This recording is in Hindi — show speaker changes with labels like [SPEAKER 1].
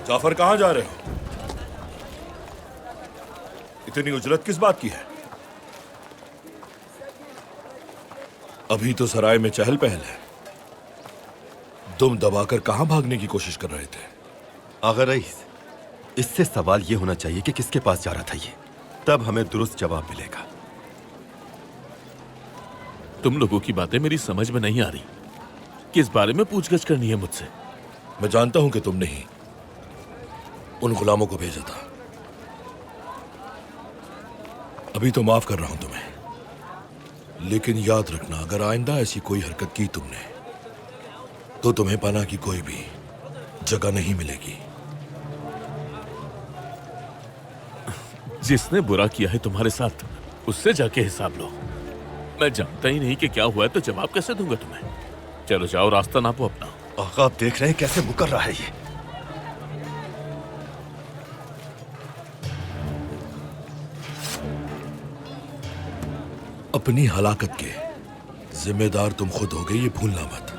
[SPEAKER 1] जाफर, कहां जा रहे हो? इतनी उजलत किस बात की है? अभी तो सराय में चहल पहल है। दुम दबाकर कहां भागने की कोशिश कर रहे थे?
[SPEAKER 2] आगा रईस, इससे सवाल यह होना चाहिए कि किसके पास जा रहा था ये, तब हमें दुरुस्त जवाब मिलेगा।
[SPEAKER 3] तुम लोगों की बातें मेरी समझ में नहीं आ रही। किस बारे में पूछगछ करनी है मुझसे?
[SPEAKER 1] मैं जानता हूं कि तुमने ही उन गुलामों को भेजा था। अभी तो माफ कर रहा हूं तुम्हें, लेकिन याद रखना, अगर आइंदा ऐसी कोई हरकत की तुमने तो तुम्हें पनाह की कोई भी जगह नहीं मिलेगी।
[SPEAKER 3] जिसने बुरा किया है तुम्हारे साथ, उससे जाके हिसाब लो। मैं जानता ही नहीं कि क्या हुआ है, तो जवाब कैसे दूंगा तुम्हें? चलो जाओ, रास्ता नापो अपना।
[SPEAKER 2] आगा, आप देख रहे हैं कैसे मुकर रहा है ये।
[SPEAKER 1] अपनी हलाकत के जिम्मेदार तुम खुद हो गए, ये भूलना मत।